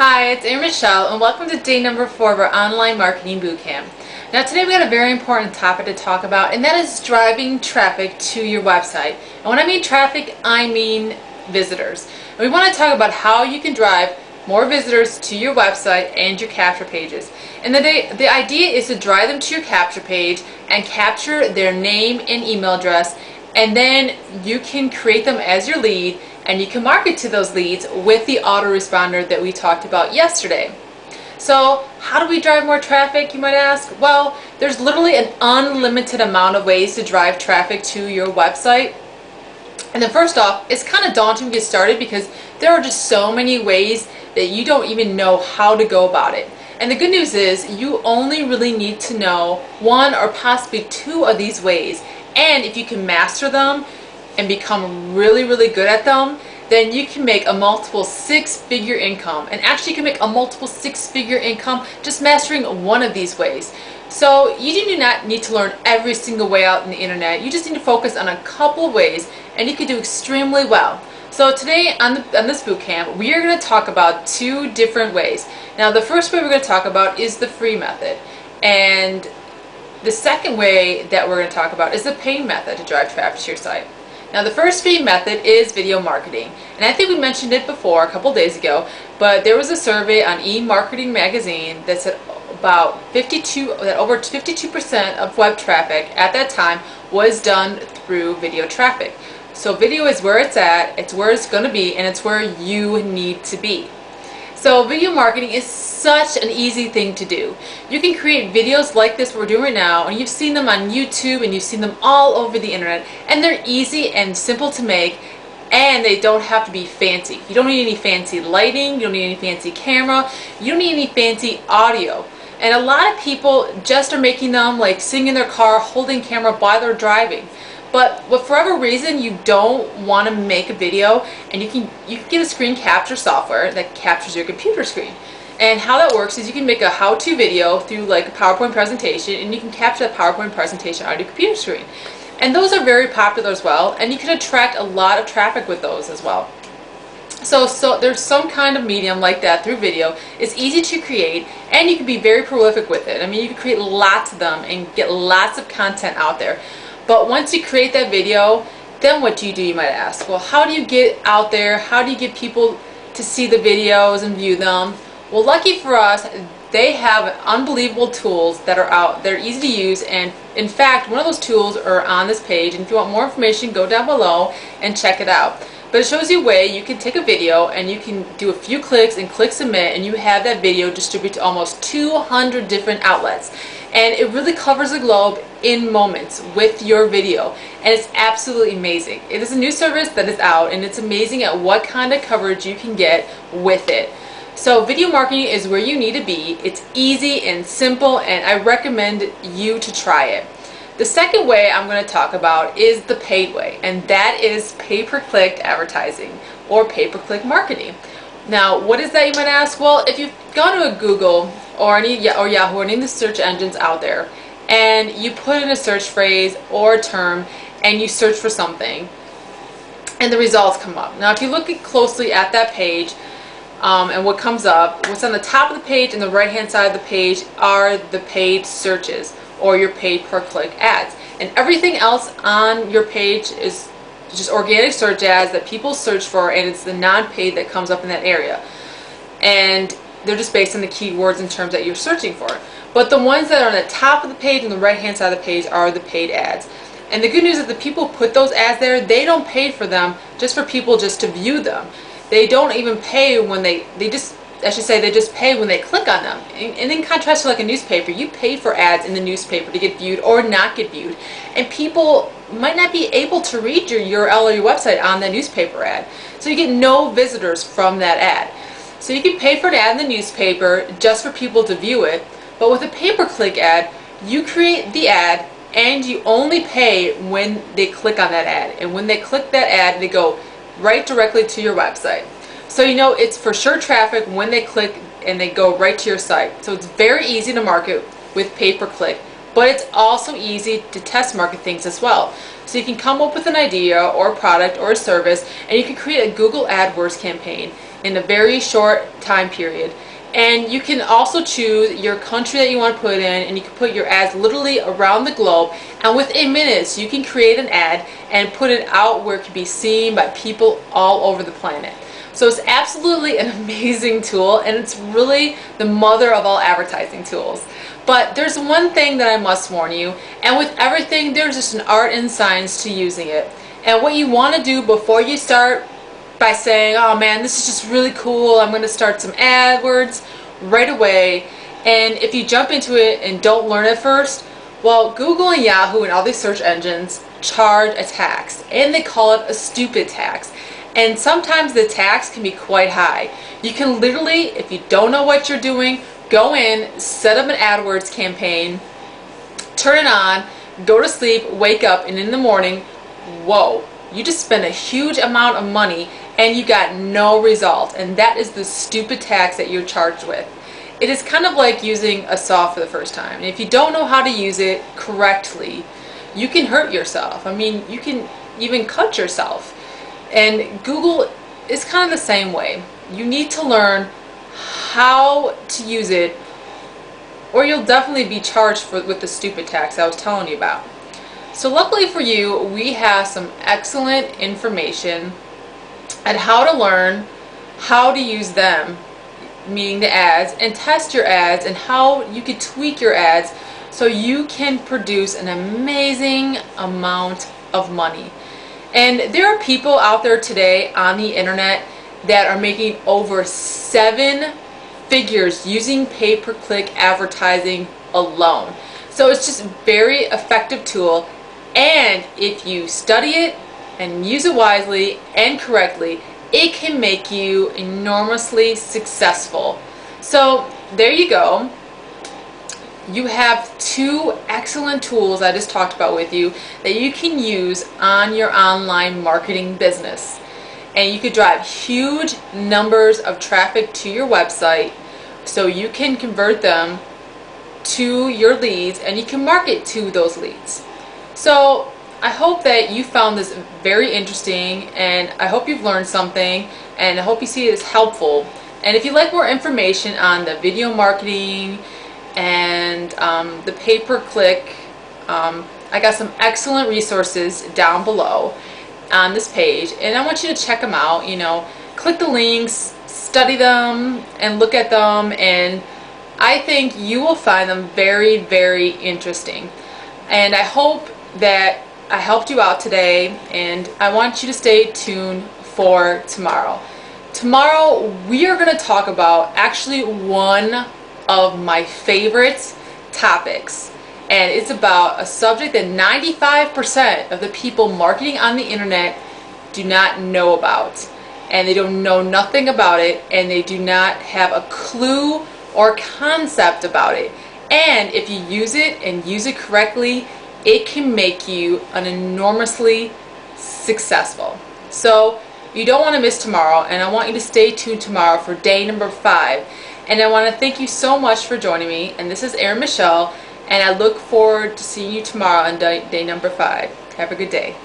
Hi, it's Erin and welcome to day number 4 of our online marketing bootcamp. Now today we got a very important topic to talk about, and that is driving traffic to your website. And when I mean traffic, I mean visitors. And we want to talk about how you can drive more visitors to your website and your capture pages. And the idea is to drive them to your capture page and capture their name and email address, and then you can create them as your lead, and you can market to those leads with the autoresponder that we talked about yesterday. So how do we drive more traffic, you might ask? Well, there's literally an unlimited amount of ways to drive traffic to your website. And then first off, it's kind of daunting to get started because there are just so many ways that you don't even know how to go about it. And the good news is you only really need to know one or possibly two of these ways. And if you can master them and become really good at them, then you can make a multiple six-figure income. And actually you can make a multiple six-figure income just mastering one of these ways. So you do not need to learn every single way out in the internet. You just need to focus on a couple of ways and you can do extremely well. So today on this bootcamp, we are going to talk about two different ways. Now the first way we're going to talk about is the free method, and the second way that we're going to talk about is the paid method to drive traffic to your site. Now the first free method is video marketing, and I think we mentioned it before a couple days ago, but there was a survey on eMarketing magazine that said that over 52% of web traffic at that time was done through video traffic. So video is where it's at, it's where it's going to be, and it's where you need to be. So video marketing is such an easy thing to do. You can create videos like this we're doing right now, and you've seen them on YouTube and you've seen them all over the internet, and they're easy and simple to make, and they don't have to be fancy. You don't need any fancy lighting, you don't need any fancy camera, you don't need any fancy audio. And a lot of people just are making them like sitting in their car holding camera while they're driving. But for whatever reason you don't want to make a video, and you can get a screen capture software that captures your computer screen. And how that works is you can make a how-to video through like a PowerPoint presentation, and you can capture that PowerPoint presentation on your computer screen. And those are very popular as well, and you can attract a lot of traffic with those as well. So there's some kind of medium like that through video. It's easy to create, and you can be very prolific with it. I mean, you can create lots of them and get lots of content out there. But once you create that video, then what do, you might ask? Well, how do you get out there? How do you get people to see the videos and view them? Well, lucky for us, they have unbelievable tools that are out. They're easy to use, and in fact, one of those tools are on this page, and if you want more information, go down below and check it out. But it shows you a way you can take a video and you can do a few clicks and click submit, and you have that video distributed to almost 200 different outlets. And it really covers the globe in moments with your video, and it's absolutely amazing. It is a new service that is out, and it's amazing at what kind of coverage you can get with it. So video marketing is where you need to be. It's easy and simple, and I recommend you to try it. The second way I'm going to talk about is the paid way, and that is pay-per-click advertising or pay-per-click marketing. Now, what is that, you might ask? Well, if you've gone to a Google or Yahoo or any of the search engines out there, and you put in a search phrase or a term and you search for something, and the results come up. Now, if you look closely at that page and what comes up, what's on the top of the page and the right-hand side of the page are the paid searches or your pay-per-click ads. And everything else on your page is just organic search ads that people search for, and it's the non-paid that comes up in that area. And they're just based on the keywords and terms that you're searching for. But the ones that are on the top of the page and the right-hand side of the page are the paid ads. And the good news is the people who put those ads there, they don't pay for them just for people just to view them. They don't even pay when they just pay when they click on them. And in contrast to like a newspaper, you pay for ads in the newspaper to get viewed or not get viewed. And people might not be able to read your URL or your website on that newspaper ad. So you get no visitors from that ad. So you can pay for an ad in the newspaper just for people to view it. But with a pay-per-click ad, you create the ad and you only pay when they click on that ad. And when they click that ad, they go right directly to your website. So you know it's for sure traffic when they click and they go right to your site. So it's very easy to market with pay-per-click, but it's also easy to test market things as well. So you can come up with an idea or a product or a service, and you can create a Google AdWords campaign in a very short time period. And you can also choose your country that you want to put in, and you can put your ads literally around the globe, and within minutes you can create an ad and put it out where it can be seen by people all over the planet. So it's absolutely an amazing tool, and it's really the mother of all advertising tools. But there's one thing that I must warn you, and with everything there's just an art and science to using it. And what you want to do before you start by saying, oh man, this is just really cool, I'm going to start some AdWords right away, and if you jump into it and don't learn it first, well, Google and Yahoo and all these search engines charge a tax, and they call it a stupid tax. And sometimes the tax can be quite high. You can literally, if you don't know what you're doing, go in, set up an AdWords campaign, turn it on, go to sleep, wake up, and in the morning, whoa, you just spent a huge amount of money and you got no result. And that is the stupid tax that you're charged with. It is kind of like using a saw for the first time. And if you don't know how to use it correctly, you can hurt yourself. I mean, you can even cut yourself. And Google is kind of the same way. You need to learn how to use it, or you'll definitely be charged with the stupid tax I was telling you about. So luckily for you, we have some excellent information on how to learn how to use them, meaning the ads, and test your ads, and how you can tweak your ads so you can produce an amazing amount of money. And there are people out there today on the internet that are making over 7 figures using pay-per-click advertising alone. So it's just a very effective tool, and if you study it and use it wisely and correctly, it can make you enormously successful. So there you go. You have 2 excellent tools I just talked about with you that you can use on your online marketing business. And you could drive huge numbers of traffic to your website so you can convert them to your leads, and you can market to those leads. So I hope that you found this very interesting, and I hope you've learned something, and I hope you see it as helpful. And if you'd like more information on the video marketing and the pay-per-click, I got some excellent resources down below on this page, and I want you to check them out. You know, click the links, study them, and look at them, and I think you will find them very, very interesting. And I hope that I helped you out today, and I want you to stay tuned for tomorrow. Tomorrow we are going to talk about actually one of my favorite topics, and it's about a subject that 95% of the people marketing on the internet do not know about, and they don't know nothing about it, and they do not have a clue or concept about it. And if you use it and use it correctly, it can make you an enormously successful. So you don't want to miss tomorrow, and I want you to stay tuned tomorrow for day number 5. And I want to thank you so much for joining me, and this is Erin Michelle, and I look forward to seeing you tomorrow on day number 5. Have a good day.